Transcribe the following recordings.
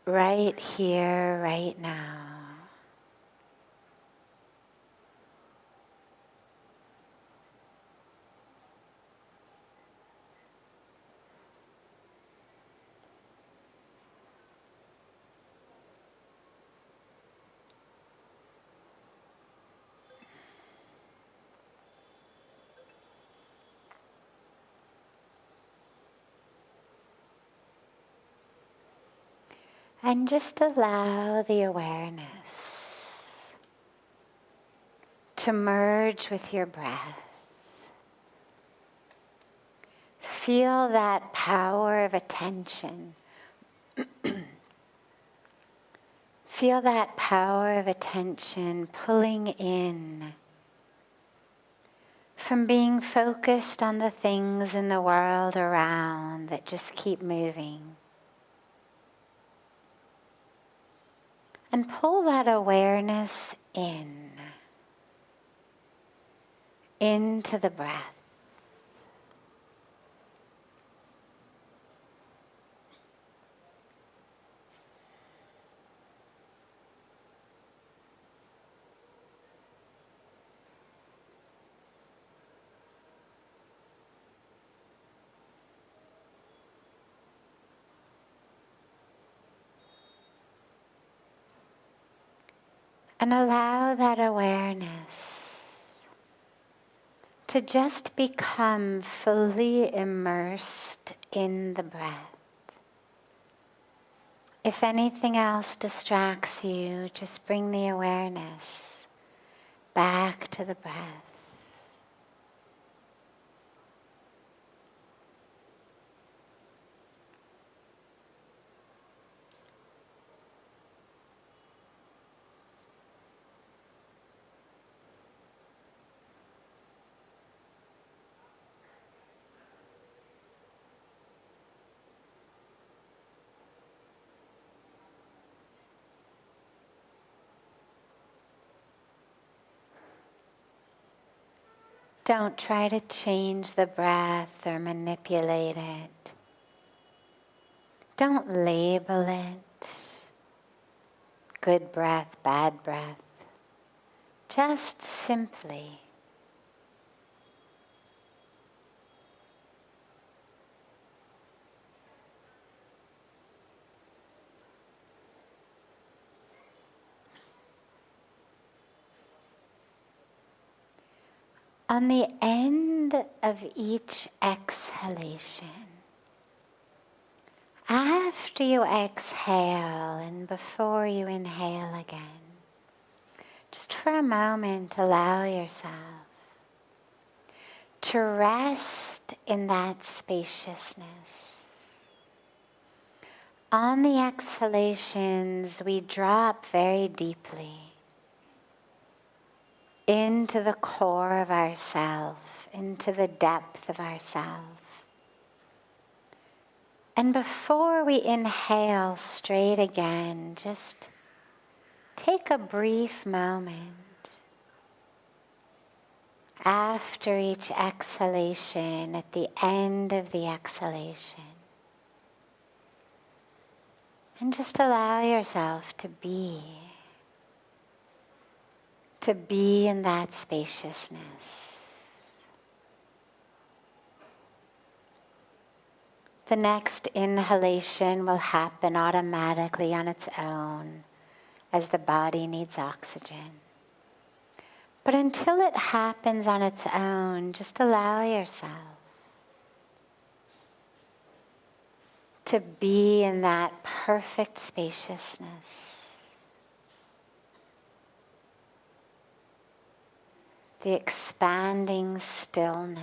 right here, right now. And just allow the awareness to merge with your breath. Feel that power of attention. Feel that power of attention pulling in from being focused on the things in the world around that just keep moving. And pull that awareness into the breath. And allow that awareness to just become fully immersed in the breath. If anything else distracts you, just bring the awareness back to the breath. Don't try to change the breath or manipulate it. Don't label it. Good breath, bad breath. Just simply on the end of each exhalation, after you exhale and before you inhale again, just for a moment allow yourself to rest in that spaciousness. On the exhalations, we drop very deeply into the core of ourself, into the depth of ourself. And before we inhale straight again, just take a brief moment after each exhalation, at the end of the exhalation, and just allow yourself to be in that spaciousness. The next inhalation will happen automatically on its own as the body needs oxygen. But until it happens on its own, just allow yourself to be in that perfect spaciousness. The expanding stillness.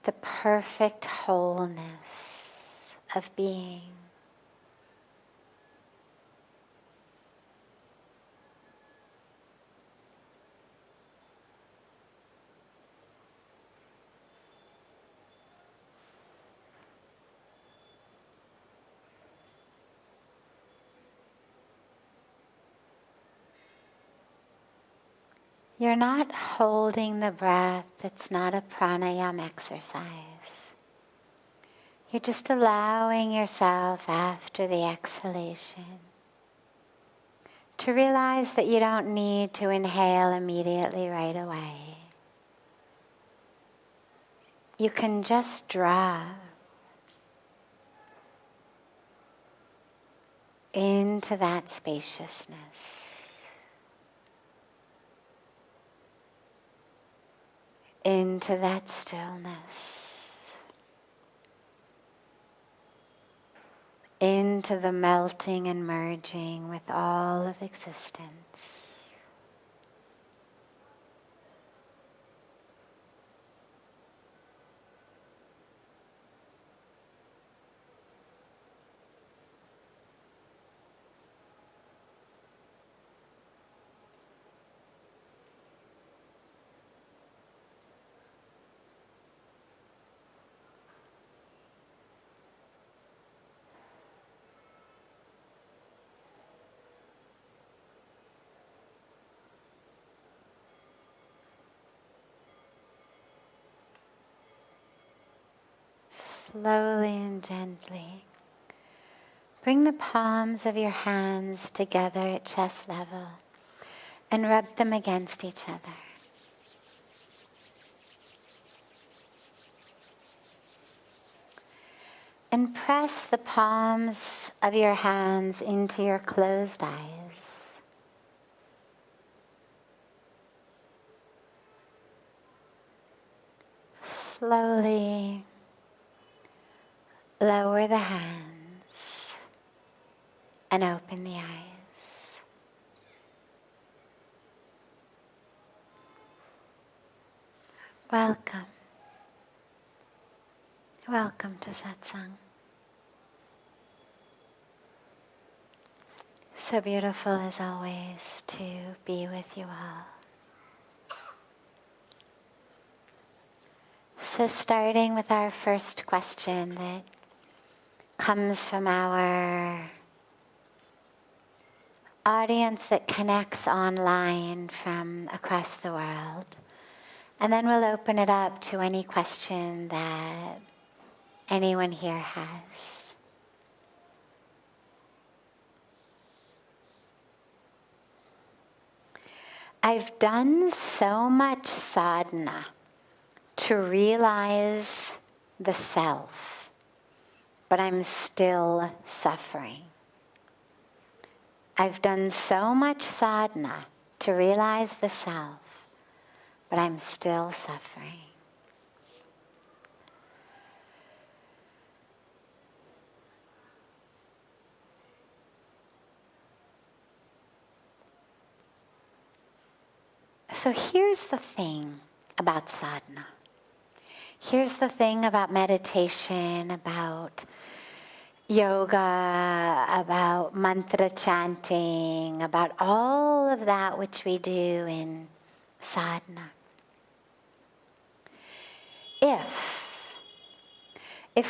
The perfect wholeness of being. You're not holding the breath. It's not a pranayama exercise. You're just allowing yourself after the exhalation to realize that you don't need to inhale immediately right away. You can just drop into that spaciousness. Into that stillness. Into the melting and merging with all of existence. Slowly and gently, bring the palms of your hands together at chest level and rub them against each other. And press the palms of your hands into your closed eyes. Slowly lower the hands and open the eyes. Welcome. Welcome to Satsang. So beautiful as always to be with you all. So starting with our first question that comes from our audience that connects online from across the world. And then we'll open it up to any question that anyone here has. I've done so much sadhana to realize the self, but I'm still suffering. I've done so much sadhana to realize the self, but I'm still suffering. So here's the thing about sadhana. Here's the thing about meditation, about yoga, about mantra chanting, about all of that which we do in sadhana. If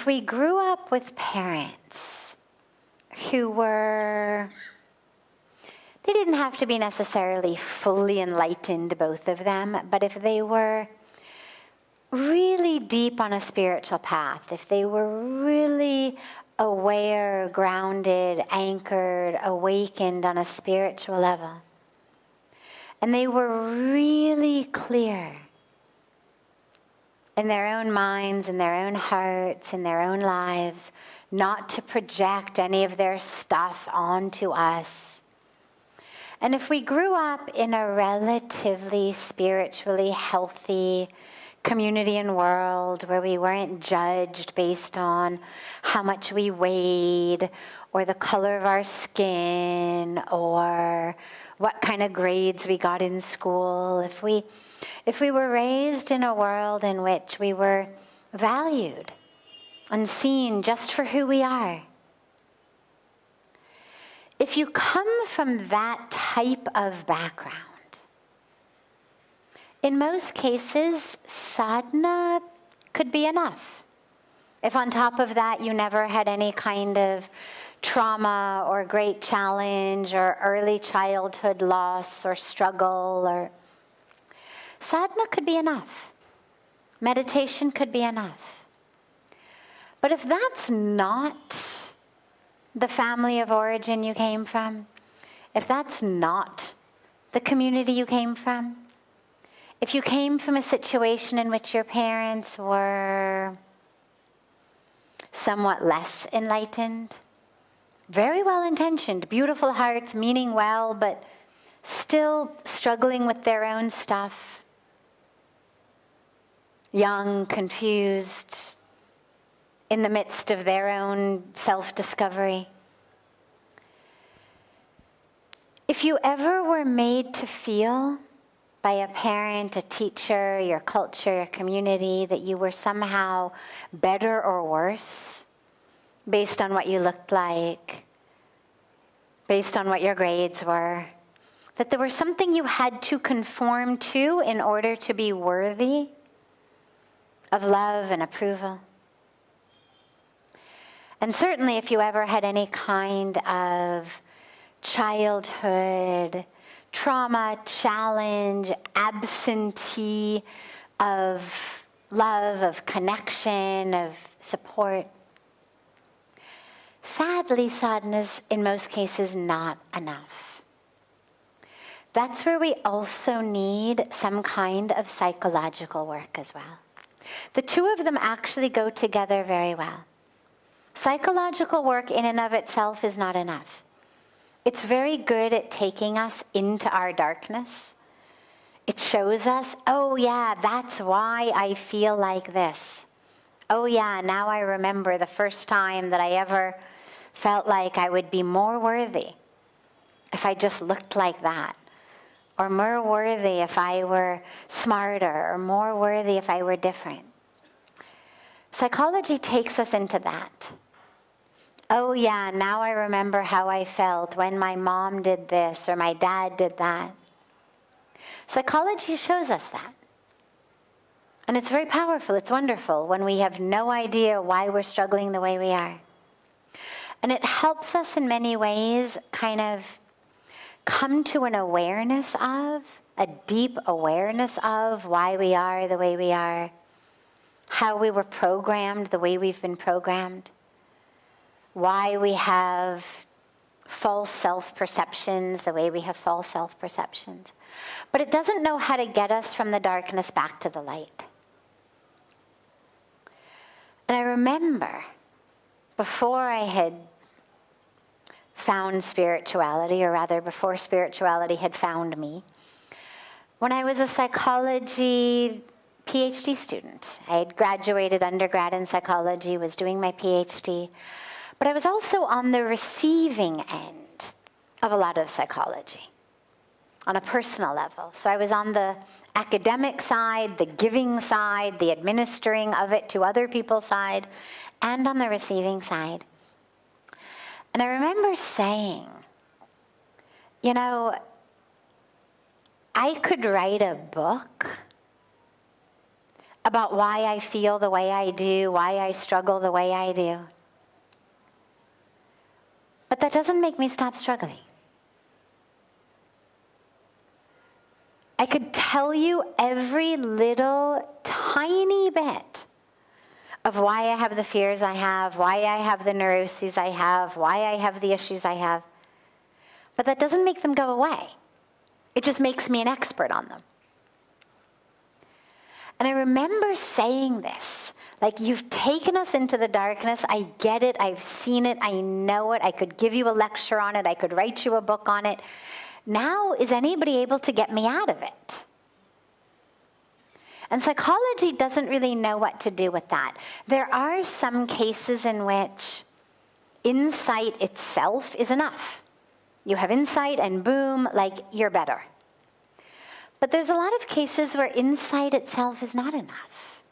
we grew up with parents who were, they didn't have to be necessarily fully enlightened, both of them, but if they were really deep on a spiritual path, if they were really aware, grounded, anchored, awakened on a spiritual level, and they were really clear in their own minds, in their own hearts, in their own lives, not to project any of their stuff onto us. And if we grew up in a relatively spiritually healthy community and world where we weren't judged based on how much we weighed or the color of our skin or what kind of grades we got in school, if we were raised in a world in which we were valued and seen just for who we are, if you come from that type of background, in most cases, sadhana could be enough. If on top of that you never had any kind of trauma or great challenge or early childhood loss or struggle, or sadhana could be enough. Meditation could be enough. But if that's not the family of origin you came from, if that's not the community you came from, if you came from a situation in which your parents were somewhat less enlightened, very well-intentioned, beautiful hearts, meaning well, but still struggling with their own stuff, young, confused, in the midst of their own self-discovery. If you ever were made to feel by a parent, a teacher, your culture, your community, that you were somehow better or worse based on what you looked like, based on what your grades were, that there was something you had to conform to in order to be worthy of love and approval. And certainly if you ever had any kind of childhood trauma, challenge, absentee of love, of connection, of support, sadly, sadhana's in most cases not enough. That's where we also need some kind of psychological work as well. The two of them actually go together very well. Psychological work in and of itself is not enough. It's very good at taking us into our darkness. It shows us, oh yeah, that's why I feel like this. Oh yeah, now I remember the first time that I ever felt like I would be more worthy if I just looked like that. Or more worthy if I were smarter, or more worthy if I were different. Psychology takes us into that. Oh yeah, now I remember how I felt when my mom did this or my dad did that. Psychology shows us that. And it's very powerful, it's wonderful when we have no idea why we're struggling the way we are. And it helps us in many ways kind of come to an awareness of, a deep awareness of why we are the way we are, how we were programmed the way we've been programmed, why we have false self-perceptions the way we have false self-perceptions. But it doesn't know how to get us from the darkness back to the light. And I remember before I had found spirituality, or rather before spirituality had found me, when I was a psychology PhD student. I had graduated undergrad in psychology, was doing my PhD, but I was also on the receiving end of a lot of psychology on a personal level. So I was on the academic side, the giving side, the administering of it to other people's side, and on the receiving side. And I remember saying, you know, I could write a book about why I feel the way I do, why I struggle the way I do. But that doesn't make me stop struggling. I could tell you every little tiny bit of why I have the fears I have, why I have the neuroses I have, why I have the issues I have. But that doesn't make them go away. It just makes me an expert on them. And I remember saying this, like, you've taken us into the darkness. I get it. I've seen it. I know it. I could give you a lecture on it. I could write you a book on it. Now, is anybody able to get me out of it? And psychology doesn't really know what to do with that. There are some cases in which insight itself is enough. You have insight and boom, like, you're better. But there's a lot of cases where insight itself is not enough.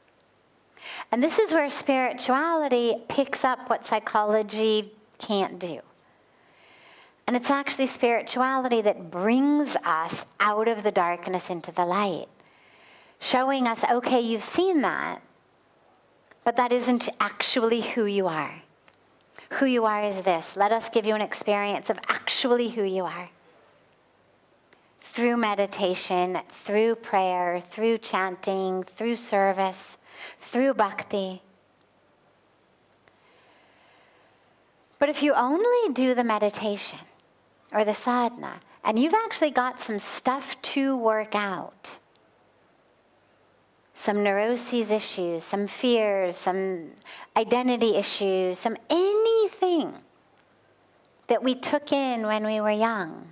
And this is where spirituality picks up what psychology can't do. And it's actually spirituality that brings us out of the darkness into the light, showing us, okay, you've seen that, but that isn't actually who you are. Who you are is this. Let us give you an experience of actually who you are. through meditation, through prayer, through chanting, through service, through bhakti. But if you only do the meditation or the sadhana, and you've actually got some stuff to work out, some neuroses issues, some fears, some identity issues, some anything that we took in when we were young,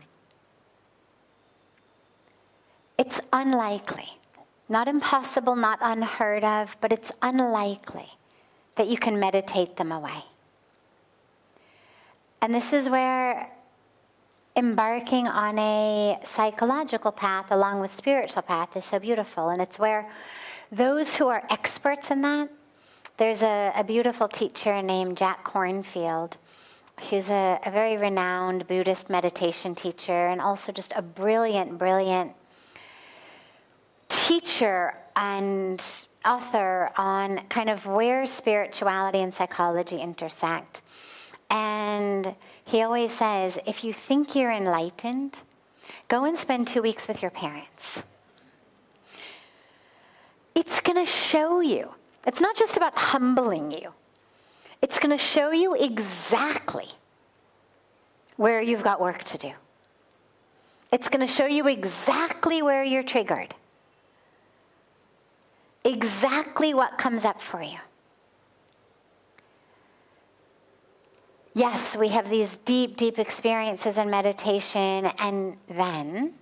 it's unlikely, not impossible, not unheard of, but it's unlikely that you can meditate them away. And this is where embarking on a psychological path along with spiritual path is so beautiful. And it's where those who are experts in that, there's a beautiful teacher named Jack Kornfield, who's a very renowned Buddhist meditation teacher and also just a brilliant, brilliant teacher and author on kind of where spirituality and psychology intersect. And he always says, if you think you're enlightened, go and spend 2 weeks with your parents. It's going to show you. It's not just about humbling you. It's going to show you exactly where you've got work to do. It's going to show you exactly where you're triggered. Exactly what comes up for you. Yes, we have these deep, deep experiences in meditation, and then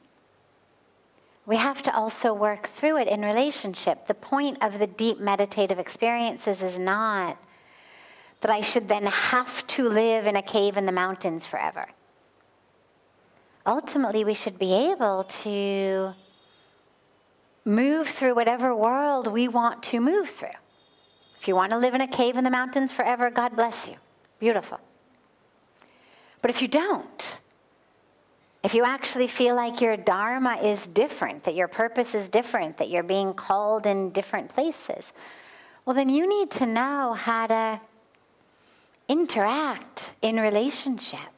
we have to also work through it in relationship. The point of the deep meditative experiences is not that I should then have to live in a cave in the mountains forever. Ultimately, we should be able to move through whatever world we want to move through. If you want to live in a cave in the mountains forever, God bless you. Beautiful. But if you don't, if you actually feel like your dharma is different, that your purpose is different, that you're being called in different places, well, then you need to know how to interact in relationship,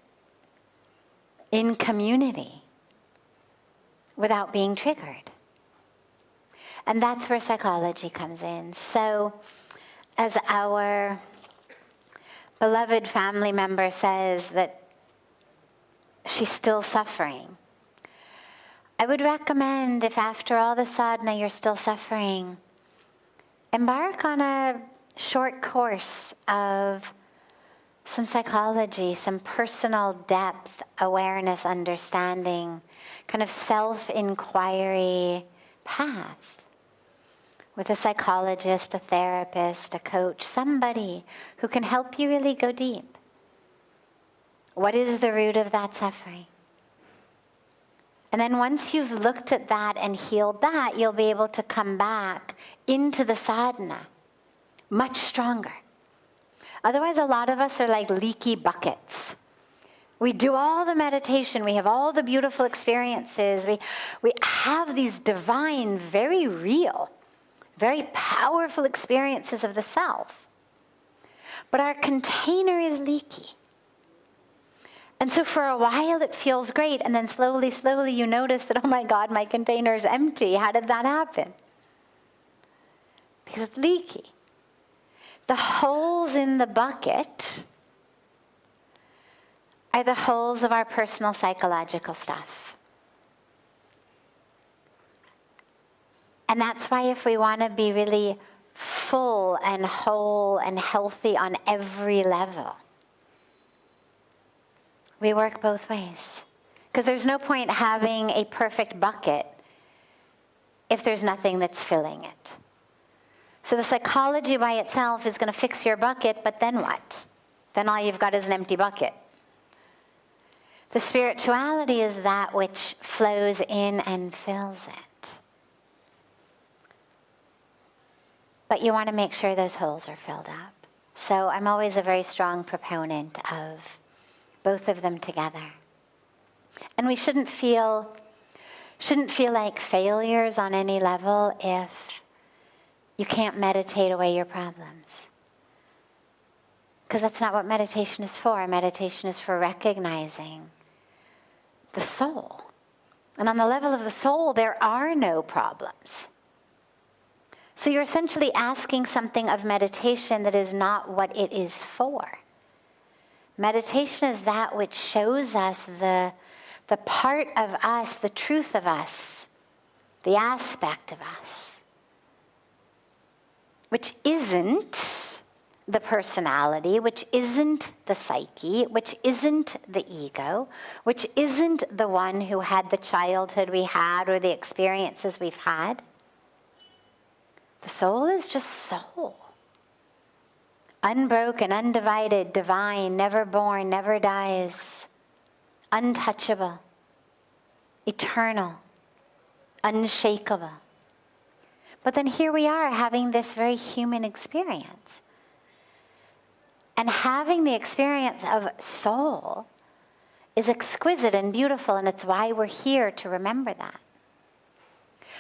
in community, without being triggered. And that's where psychology comes in. So, as our beloved family member says that she's still suffering, I would recommend, if after all the sadhana you're still suffering, embark on a short course of some psychology, some personal depth, awareness, understanding, kind of self-inquiry path with a psychologist, a therapist, a coach, somebody who can help you really go deep. What is the root of that suffering? And then once you've looked at that and healed that, you'll be able to come back into the sadhana much stronger. Otherwise, a lot of us are like leaky buckets. We do all the meditation. We have all the beautiful experiences. We have these divine, very real, very powerful experiences of the self. But our container is leaky. And so for a while it feels great, and then slowly, slowly you notice that, oh my God, my container is empty. How did that happen? Because it's leaky. The holes in the bucket are the holes of our personal psychological stuff. And that's why if we want to be really full and whole and healthy on every level, we work both ways. Because there's no point having a perfect bucket if there's nothing that's filling it. So the psychology by itself is going to fix your bucket, but then what? Then all you've got is an empty bucket. The spirituality is that which flows in and fills it. But you want to make sure those holes are filled up. So I'm always a very strong proponent of both of them together. And we shouldn't feel like failures on any level if you can't meditate away your problems. Because that's not what meditation is for. Meditation is for recognizing the soul And on the level of the soul, there are no problems. So you're essentially asking something of meditation that is not what it is for. Meditation is that which shows us the part of us, the truth of us, the aspect of us, which isn't the personality, which isn't the psyche, which isn't the ego, which isn't the one who had the childhood we had or the experiences we've had. The soul is just soul. Unbroken, undivided, divine, never born, never dies, untouchable, eternal, unshakable. But then here we are having this very human experience. And having the experience of soul is exquisite and beautiful, and it's why we're here to remember that.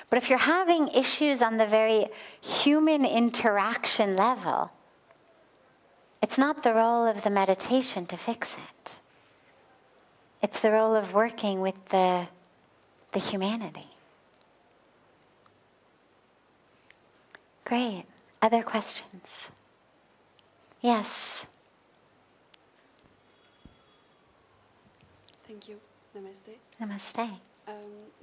But if you're having issues on the very human interaction level, it's not the role of the meditation to fix it. It's the role of working with the humanity. Great. Other questions? Yes. Thank you. Namaste. Namaste.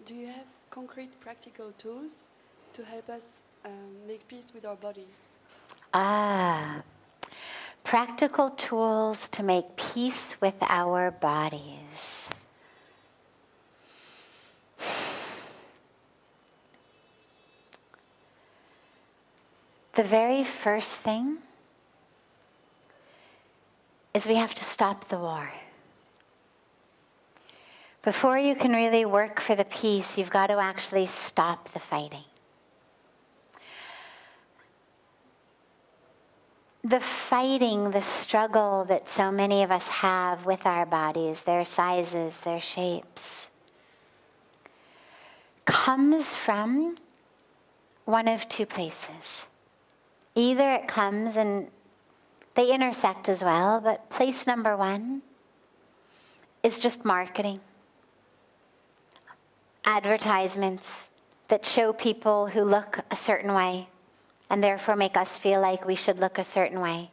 Do you have concrete practical tools to help us make peace with our bodies? Practical tools to make peace with our bodies. The very first thing is we have to stop the war. Before you can really work for the peace, you've got to actually stop the fighting. The fighting, the struggle that so many of us have with our bodies, their sizes, their shapes, comes from one of two places. Either it comes, and they intersect as well, but place number one is just marketing. Advertisements that show people who look a certain way and therefore make us feel like we should look a certain way.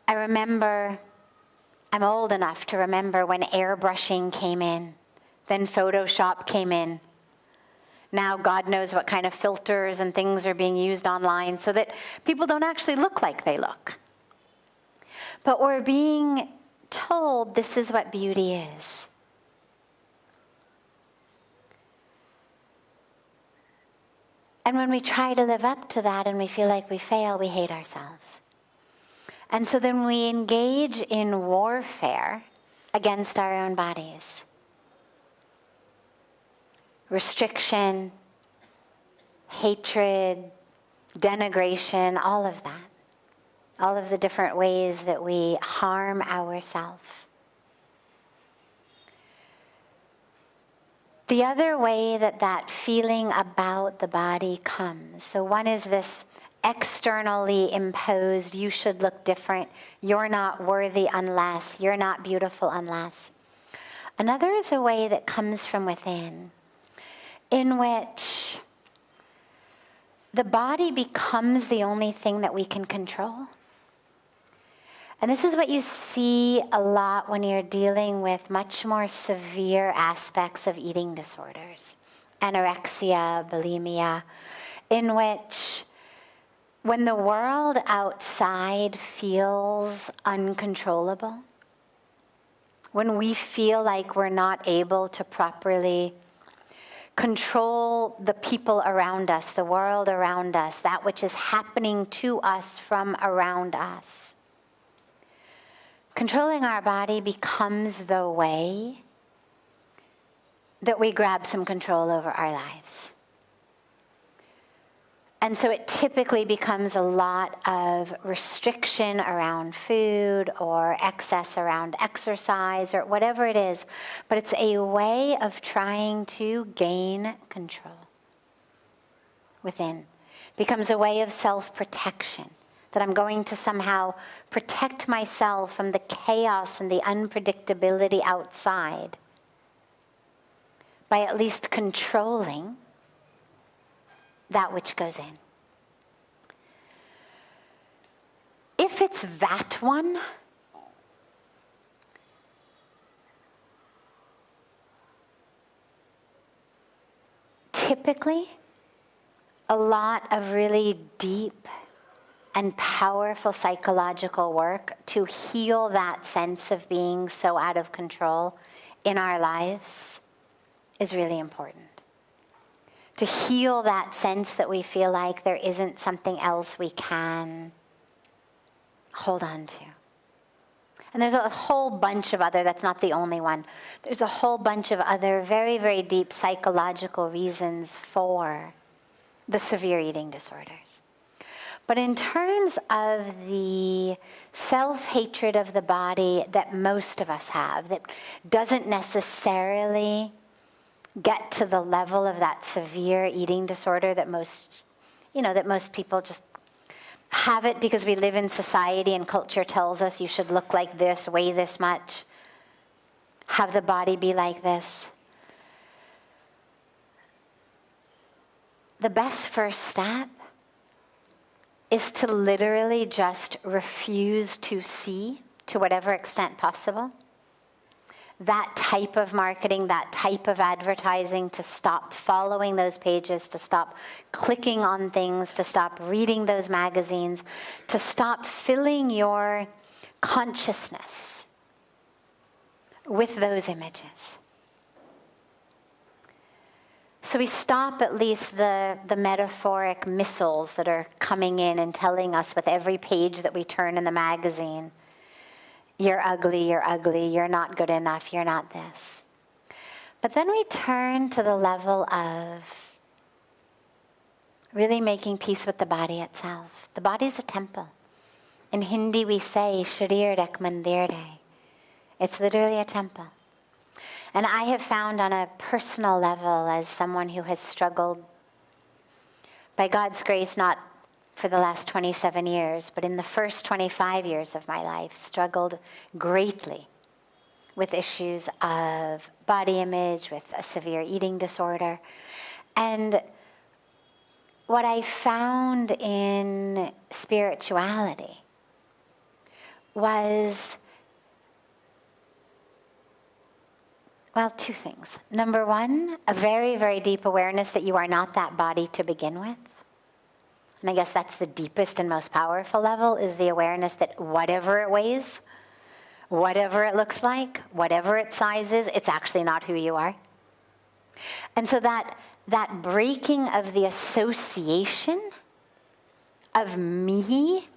I remember, I'm old enough to remember when airbrushing came in, then Photoshop came in. Now God knows what kind of filters and things are being used online so that people don't actually look like they look. But we're being told this is what beauty is. And when we try to live up to that and we feel like we fail, we hate ourselves. And so then we engage in warfare against our own bodies. Restriction, hatred, denigration, all of that. All of the different ways that we harm ourselves. The other way that that feeling about the body comes, so one is this externally imposed, you should look different, you're not worthy unless, you're not beautiful unless. Another is a way that comes from within, in which the body becomes the only thing that we can control. And this is what you see a lot when you're dealing with much more severe aspects of eating disorders, anorexia, bulimia, in which when the world outside feels uncontrollable, when we feel like we're not able to properly control the people around us, the world around us, that which is happening to us from around us, controlling our body becomes the way that we grab some control over our lives. And so it typically becomes a lot of restriction around food or excess around exercise or whatever it is. But it's a way of trying to gain control within. It becomes a way of self-protection. That I'm going to somehow protect myself from the chaos and the unpredictability outside. by at least controlling that which goes in. If it's that one, typically a lot of really deep and powerful psychological work to heal that sense of being so out of control in our lives is really important. To heal that sense that we feel like there isn't something else we can hold on to. And there's a whole bunch of other, that's not the only one, there's a whole bunch of other very, very deep psychological reasons for the severe eating disorders. But in terms of the self-hatred of the body that most of us have, that doesn't necessarily get to the level of that severe eating disorder that most people just have it because we live in society and culture tells us you should look like this, weigh this much, have the body be like this. The best first step is to literally just refuse to see, to whatever extent possible, that type of marketing, that type of advertising, to stop following those pages, to stop clicking on things, to stop reading those magazines, to stop filling your consciousness with those images. So we stop at least the metaphoric missiles that are coming in and telling us with every page that we turn in the magazine, you're ugly, you're not good enough, you're not this. But then we turn to the level of really making peace with the body itself. The body's a temple. In Hindi we say, Sharir ek mandir hai. It's literally a temple. And I have found on a personal level, as someone who has struggled, by God's grace, not for the last 27 years, but in the first 25 years of my life, struggled greatly with issues of body image, with a severe eating disorder. And what I found in spirituality was, well, two things. Number one, a very, very deep awareness that you are not that body to begin with. And I guess that's the deepest and most powerful level, is the awareness that whatever it weighs, whatever it looks like, whatever its size is, it's actually not who you are. And so that breaking of the association of me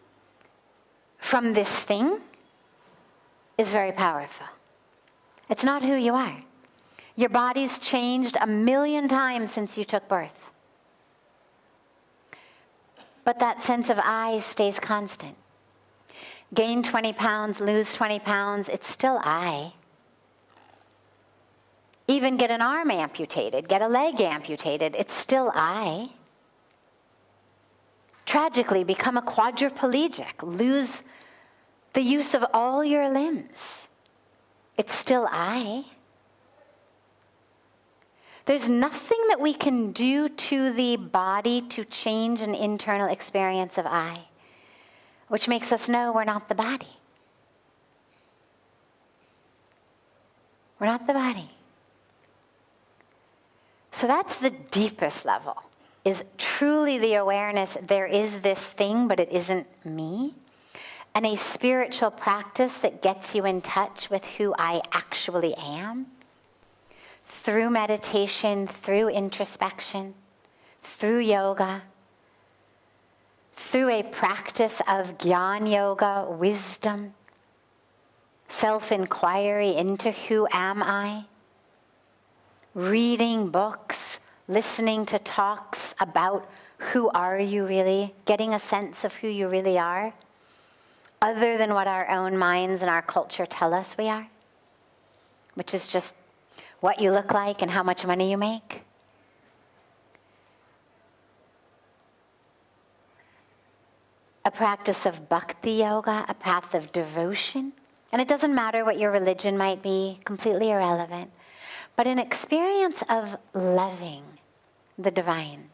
from this thing is very powerful. It's not who you are. Your body's changed 1,000,000 times since you took birth. But that sense of I stays constant. Gain 20 pounds, lose 20 pounds, it's still I. Even get an arm amputated, get a leg amputated, it's still I. Tragically, become a quadriplegic, lose the use of all your limbs. It's still I. There's nothing that we can do to the body to change an internal experience of I, which makes us know we're not the body. We're not the body. So that's the deepest level, is truly the awareness there is this thing, but it isn't me. And a spiritual practice that gets you in touch with who I actually am, through meditation, through introspection, through yoga, through a practice of Gyan Yoga, wisdom, self-inquiry into who am I, reading books, listening to talks about who are you really, getting a sense of who you really are, other than what our own minds and our culture tell us we are, which is just what you look like and how much money you make. A practice of bhakti yoga, a path of devotion. And it doesn't matter what your religion might be, completely irrelevant. but an experience of loving the divine.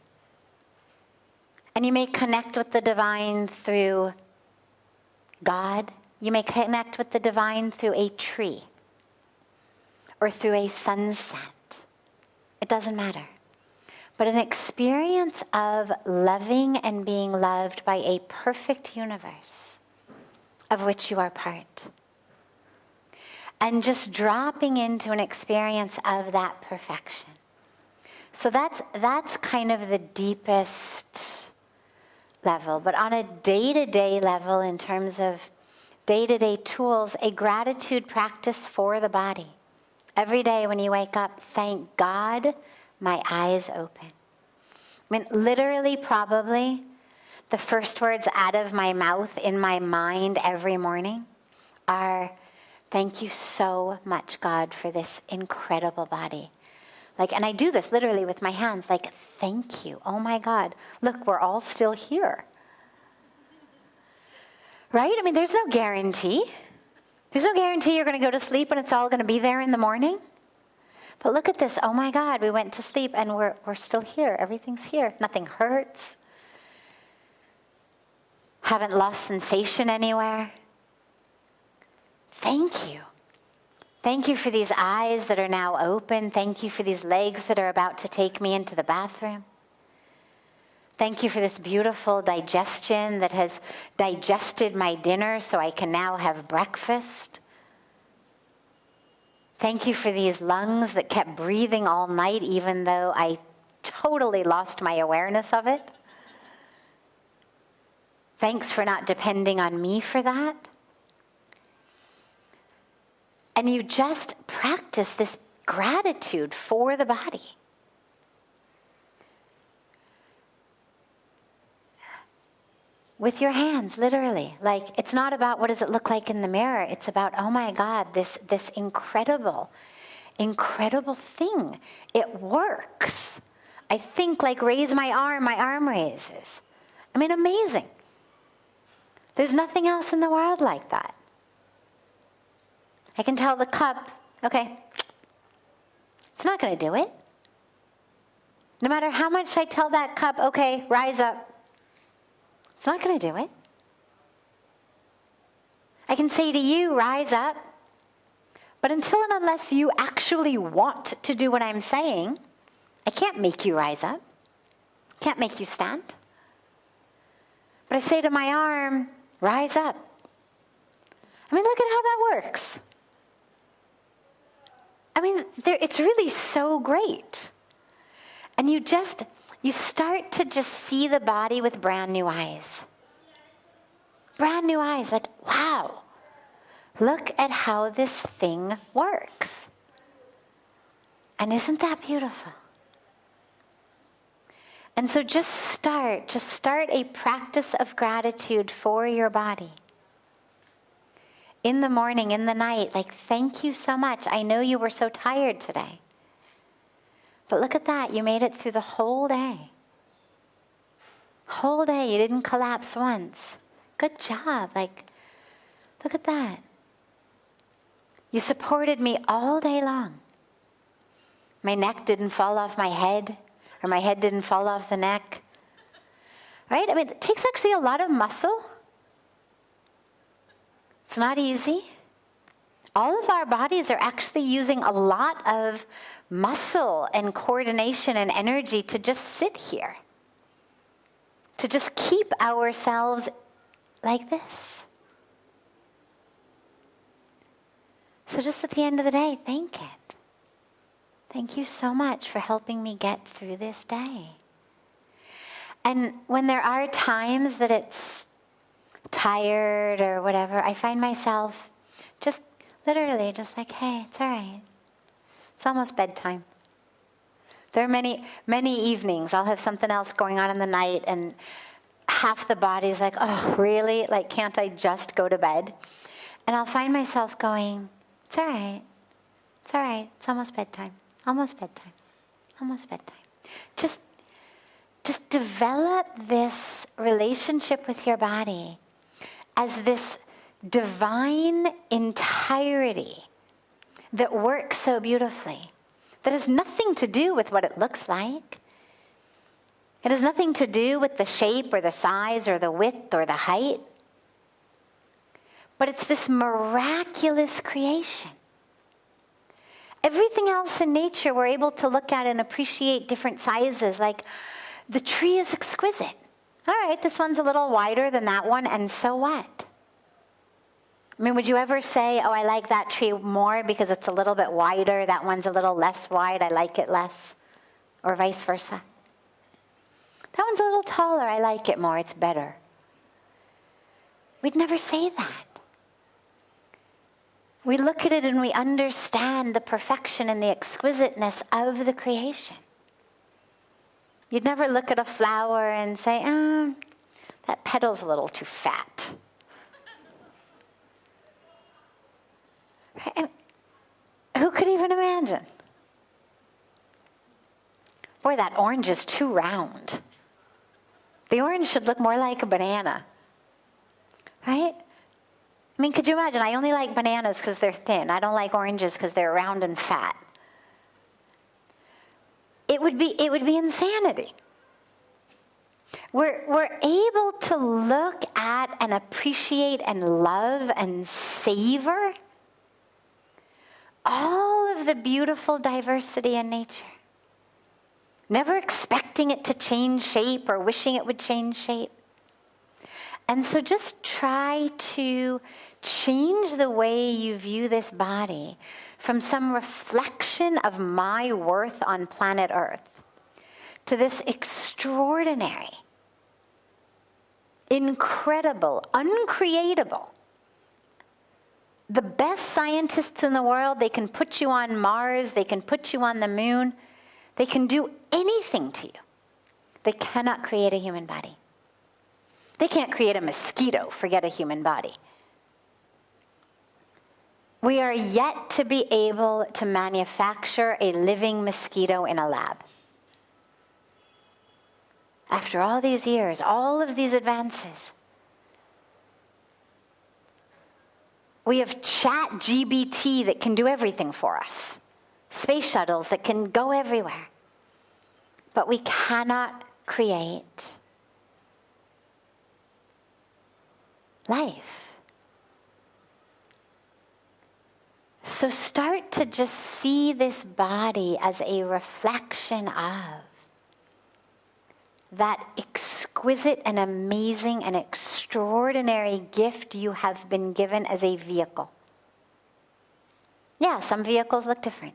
And you may connect with the divine through God. You may connect with the divine through a tree or through a sunset. It doesn't matter. But an experience of loving and being loved by a perfect universe of which you are part. And just dropping into an experience of that perfection. So that's kind of the deepest level. But on a day-to-day level, in terms of day-to-day tools, a gratitude practice for the body. Every day when you wake up, thank God my eyes open. I mean, literally, probably, the first words out of my mouth in my mind every morning are, thank you so much, God, for this incredible body. And I do this literally with my hands, thank you. Oh my God, look, we're all still here. Right? I mean, there's no guarantee. There's no guarantee you're going to go to sleep and it's all going to be there in the morning. But look at this. Oh my God, we went to sleep and we're still here. Everything's here. Nothing hurts. Haven't lost sensation anywhere. Thank you. Thank you for these eyes that are now open. Thank you for these legs that are about to take me into the bathroom. Thank you for this beautiful digestion that has digested my dinner so I can now have breakfast. Thank you for these lungs that kept breathing all night even though I totally lost my awareness of it. Thanks for not depending on me for that. And you just practice this gratitude for the body. With your hands, literally. It's not about what does it look like in the mirror. It's about, oh my God, this incredible, incredible thing. It works. I think raise my arm raises. I mean, amazing. There's nothing else in the world like that. I can tell the cup, okay, it's not going to do it. No matter how much I tell that cup, okay, rise up. It's not going to do it. I can say to you, rise up. But until and unless you actually want to do what I'm saying, I can't make you rise up. Can't make you stand. But I say to my arm, rise up. I mean, look at how that works. I mean, it's really so great. And you start to just see the body with brand new eyes. Brand new eyes, wow, look at how this thing works. And isn't that beautiful? And so just start a practice of gratitude for your body. In the morning, in the night, thank you so much. I know you were so tired today. But look at that, you made it through the whole day. Whole day, you didn't collapse once. Good job, look at that. You supported me all day long. My neck didn't fall off my head, or my head didn't fall off the neck. Right? I mean, it takes actually a lot of muscle. It's not easy. All of our bodies are actually using a lot of muscle and coordination and energy to just sit here. To just keep ourselves like this. So just at the end of the day, thank it. Thank you so much for helping me get through this day. And when there are times that it's tired or whatever, I find myself just literally hey, it's all right. It's almost bedtime. There are many, many evenings I'll have something else going on in the night and half the body's oh, really? Can't I just go to bed? And I'll find myself going, it's all right. It's all right. It's almost bedtime. Almost bedtime. Almost bedtime. Just develop this relationship with your body as this divine entirety that works so beautifully, that has nothing to do with what it looks like. It has nothing to do with the shape or the size or the width or the height. But it's this miraculous creation. Everything else in nature we're able to look at and appreciate different sizes. Like the tree is exquisite. All right, this one's a little wider than that one, and so what? I mean, would you ever say, oh, I like that tree more because it's a little bit wider, that one's a little less wide, I like it less, or vice versa? That one's a little taller, I like it more, it's better. We'd never say that. We look at it and we understand the perfection and the exquisiteness of the creation. You'd never look at a flower and say, that petal's a little too fat. And who could even imagine? Boy, that orange is too round. The orange should look more like a banana, right? I mean, could you imagine? I only like bananas because they're thin. I don't like oranges because they're round and fat. It would be insanity. We're able to look at and appreciate and love and savor all of the beautiful diversity in nature. Never expecting it to change shape or wishing it would change shape. And so just try to change the way you view this body from some reflection of my worth on planet Earth to this extraordinary, incredible, uncreatable. The best scientists in the world, they can put you on Mars, they can put you on the moon, they can do anything to you. They cannot create a human body. They can't create a mosquito, forget a human body. We are yet to be able to manufacture a living mosquito in a lab. After all these years, all of these advances, we have ChatGPT that can do everything for us. Space shuttles that can go everywhere. But we cannot create life. So start to just see this body as a reflection of that exquisite and amazing and extraordinary gift you have been given as a vehicle. Yeah, some vehicles look different.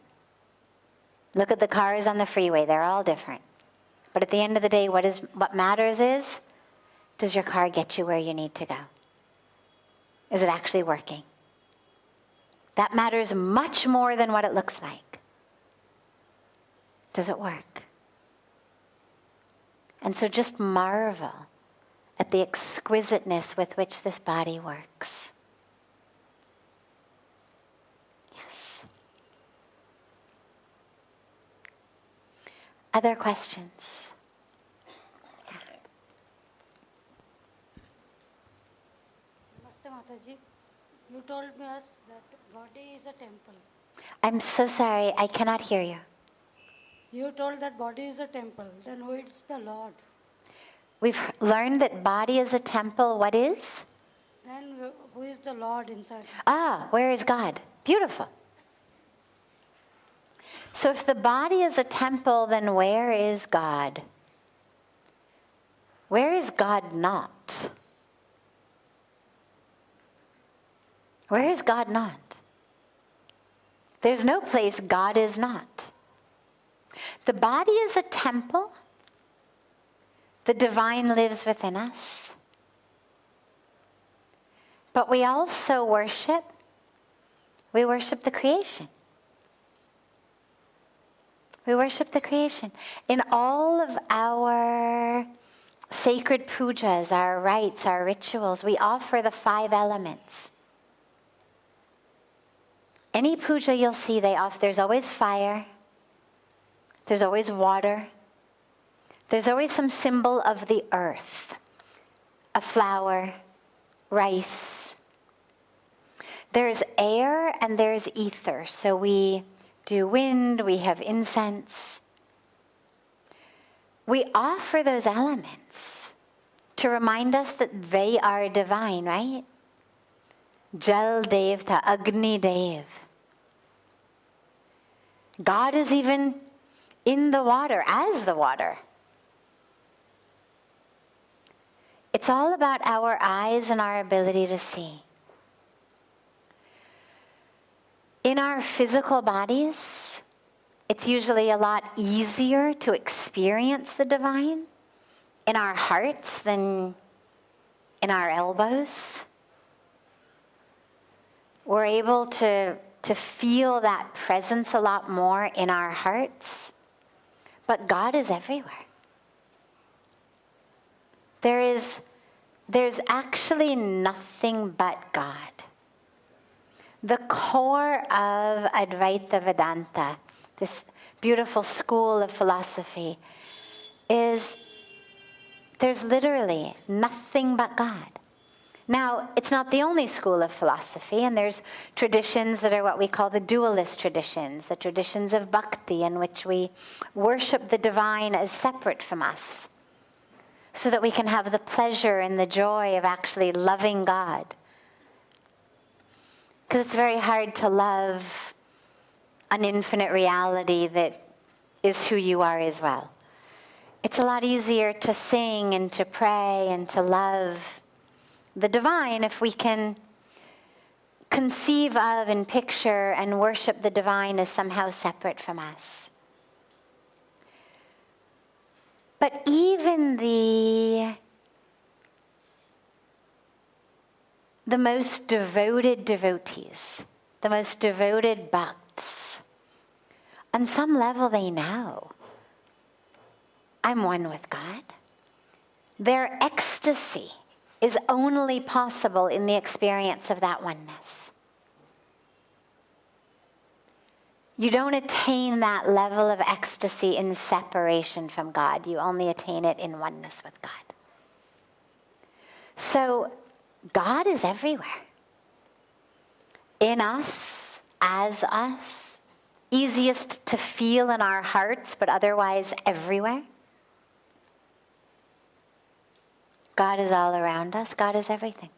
Look at the cars on the freeway, they're all different. But at the end of the day, what matters is, does your car get you where you need to go? Is it actually working? That matters much more than what it looks like. Does it work? And so just marvel at the exquisiteness with which this body works. Yes. Other questions? Yeah. Namaste Mataji. You told me us that body is a temple. I'm so sorry, I cannot hear you. You told that body is a temple. Then who is the Lord? We've learned that body is a temple. What is? Then who is the Lord inside? Where is God? Beautiful. So if the body is a temple, then where is God? Where is God not? Where is God not? There's no place God is not. The body is a temple. The divine lives within us. But we also worship the creation. We worship the creation. In all of our sacred pujas, our rites, our rituals, we offer the 5 elements. Any puja you'll see, there's always fire, there's always water, there's always some symbol of the earth, a flower, rice. There's air and there's ether, so we do wind, we have incense. We offer those elements to remind us that they are divine, right? Jal Devta, Agni Dev. God is even in the water, as the water. It's all about our eyes and our ability to see. In our physical bodies, it's usually a lot easier to experience the divine in our hearts than in our elbows. We're able to feel that presence a lot more in our hearts. But God is everywhere. There's actually nothing but God. The core of Advaita Vedanta, this beautiful school of philosophy, is there's literally nothing but God. Now, it's not the only school of philosophy, and there's traditions that are what we call the dualist traditions, the traditions of bhakti, in which we worship the divine as separate from us, so that we can have the pleasure and the joy of actually loving God. Because it's very hard to love an infinite reality that is who you are as well. It's a lot easier to sing and to pray and to love the divine if we can conceive of and picture and worship the divine as somehow separate from us. But even the most devoted devotees, the most devoted bhakts, on some level they know, I'm one with God. Their ecstasy is only possible in the experience of that oneness. You don't attain that level of ecstasy in separation from God. You only attain it in oneness with God. So God is everywhere. In us, as us, easiest to feel in our hearts, but otherwise everywhere. God is all around us. God is everything.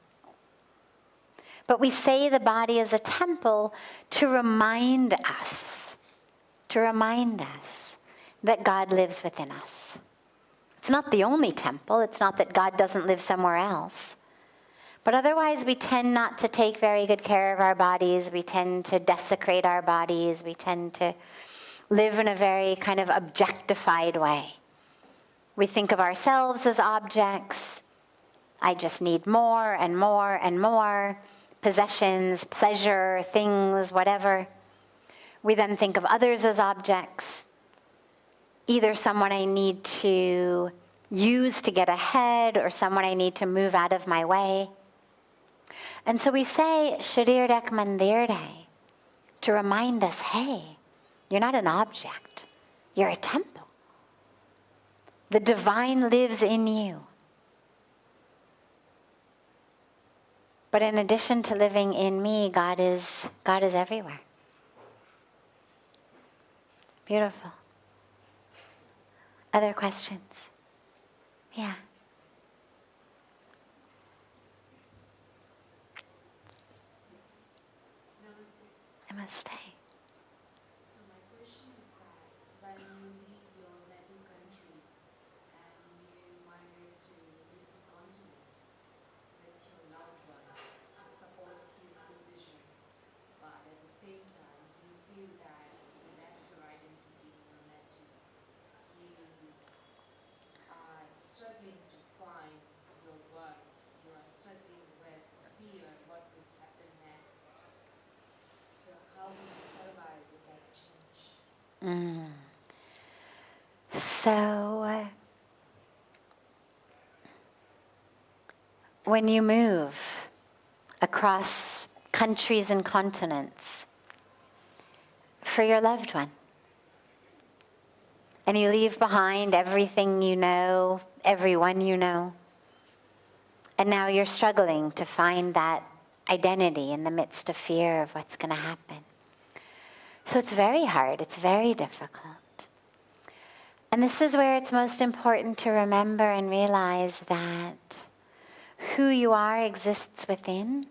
But we say the body is a temple to remind us that God lives within us. It's not the only temple. It's not that God doesn't live somewhere else. But otherwise, we tend not to take very good care of our bodies. We tend to desecrate our bodies. We tend to live in a very kind of objectified way. We think of ourselves as objects. I just need more and more and more. Possessions, pleasure, things, whatever. We then think of others as objects. Either someone I need to use to get ahead or someone I need to move out of my way. And so we say, Sharirdak Mandirde, to remind us, hey, you're not an object. You're a temple. The divine lives in you. But in addition to living in me, God is everywhere. Beautiful. Other questions? Yeah. Namaste. So my question is that when you leave your native country and you migrate to a different continent with your loved one to support his decision, but at the same time you feel that you left your identity in your native, you are struggling to find your work, you are struggling with fear, what will happen next. So how do you survive with that change? So, when you move across countries and continents for your loved one, and you leave behind everything you know, everyone you know, and now you're struggling to find that identity in the midst of fear of what's going to happen. So it's very hard, it's very difficult. And this is where it's most important to remember and realize that who you are exists within,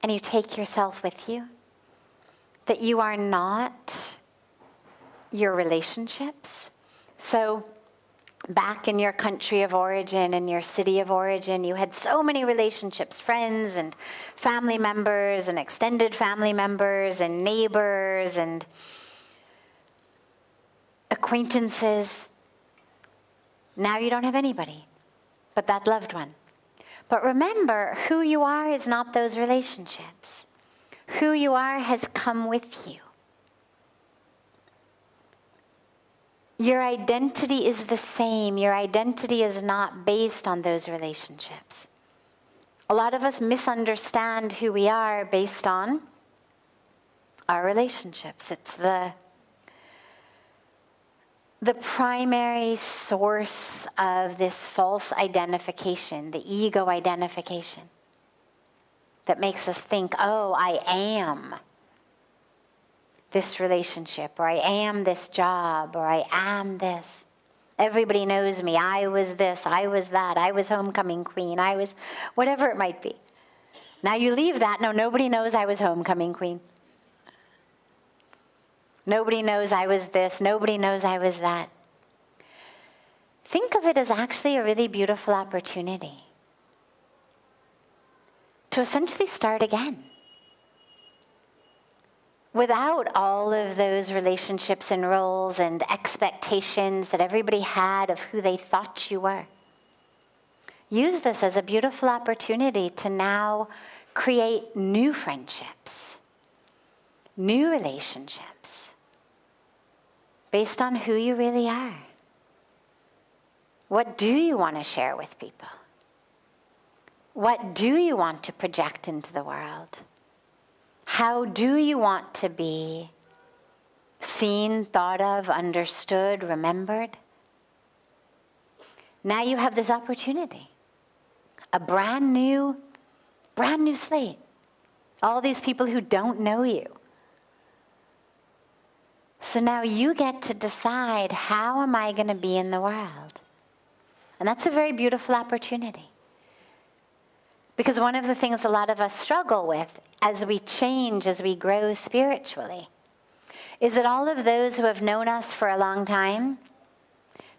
and you take yourself with you. That you are not your relationships. So back in your country of origin, in your city of origin, you had so many relationships, friends and family members and extended family members and neighbors and acquaintances. Now you don't have anybody but that loved one. But remember, who you are is not those relationships. Who you are has come with you. Your identity is the same. Your identity is not based on those relationships. A lot of us misunderstand who we are based on our relationships. It's the primary source of this false identification, the ego identification, that makes us think, oh, I am this relationship, or I am this job, or I am this. Everybody knows me. I was this, I was that, I was homecoming queen, I was whatever it might be. Now you leave that, no, nobody knows I was homecoming queen. Nobody knows I was this, nobody knows I was that. Think of it as actually a really beautiful opportunity to essentially start again. Without all of those relationships and roles and expectations that everybody had of who they thought you were. Use this as a beautiful opportunity to now create new friendships, new relationships, based on who you really are. What do you want to share with people? What do you want to project into the world? How do you want to be seen, thought of, understood, remembered? Now you have this opportunity. A brand new slate. All these people who don't know you. So now you get to decide, how am I going to be in the world? And that's a very beautiful opportunity. Because one of the things a lot of us struggle with as we change, as we grow spiritually, is that all of those who have known us for a long time,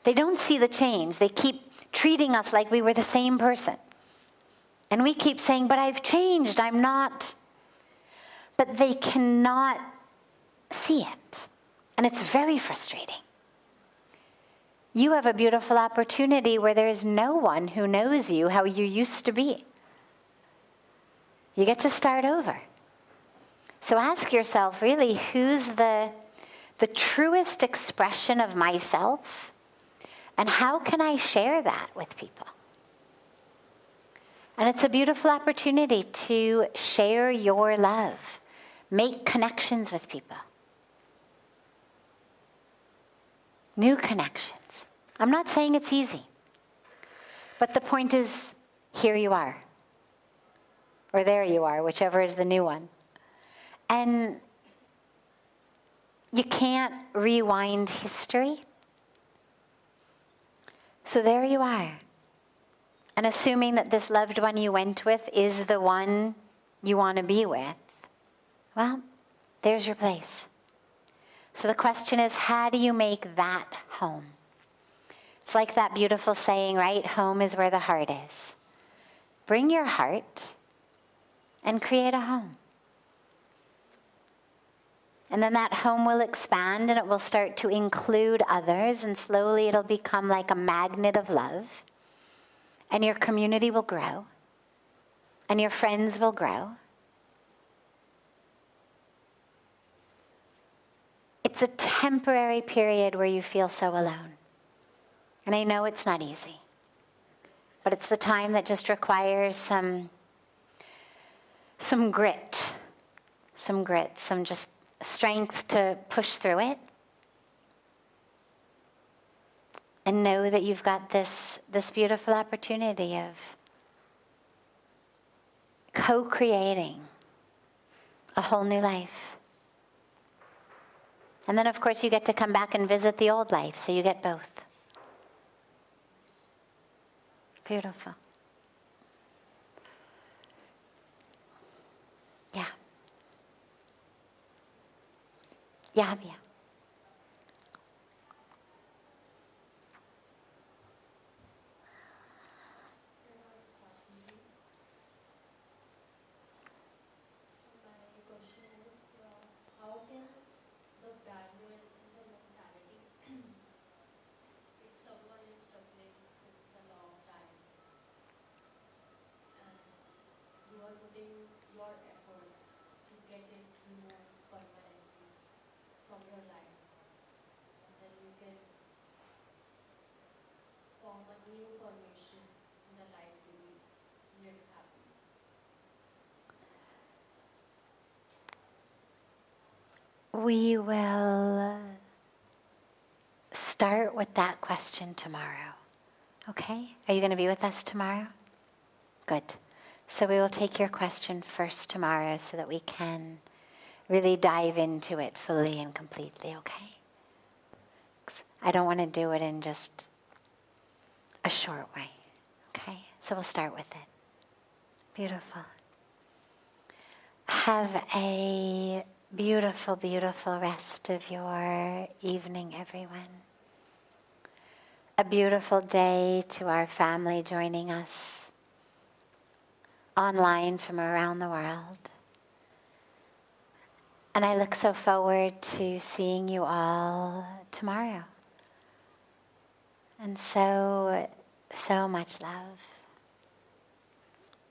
they don't see the change. They keep treating us like we were the same person. And we keep saying, but I've changed, I'm not. But they cannot see it. And it's very frustrating. You have a beautiful opportunity where there is no one who knows you how you used to be. You get to start over. So ask yourself, really, who's the truest expression of myself? And how can I share that with people? And it's a beautiful opportunity to share your love. Make connections with people. New connections. I'm not saying it's easy. But the point is, here you are. Or there you are, whichever is the new one. And you can't rewind history. So there you are. And assuming that this loved one you went with is the one you want to be with, well, there's your place. So the question is, how do you make that home? It's like that beautiful saying, right? Home is where the heart is. Bring your heart and create a home. And then that home will expand and it will start to include others, and slowly it'll become like a magnet of love. And your community will grow. And your friends will grow. It's a temporary period where you feel so alone. And I know it's not easy. But it's the time that just requires some grit, some just strength to push through it. And know that you've got this beautiful opportunity of co-creating a whole new life. And then, of course, you get to come back and visit the old life, so you get both. Beautiful. Yeah. Yeah, yeah. Sadhviji. My question is, how can the barrier in the mentality, if someone is struggling since a long time and you are putting your efforts to get it removed permanently from your life, and then you can form a new formation in the life to live happy. We will start with that question tomorrow. Okay? Are you going to be with us tomorrow? Good. So we will take your question first tomorrow so that we can really dive into it fully and completely, okay? 'Cause I don't want to do it in just a short way, okay? So we'll start with it. Beautiful. Have a beautiful, beautiful rest of your evening, everyone. A beautiful day to our family joining us online from around the world. And I look so forward to seeing you all tomorrow. And so much love.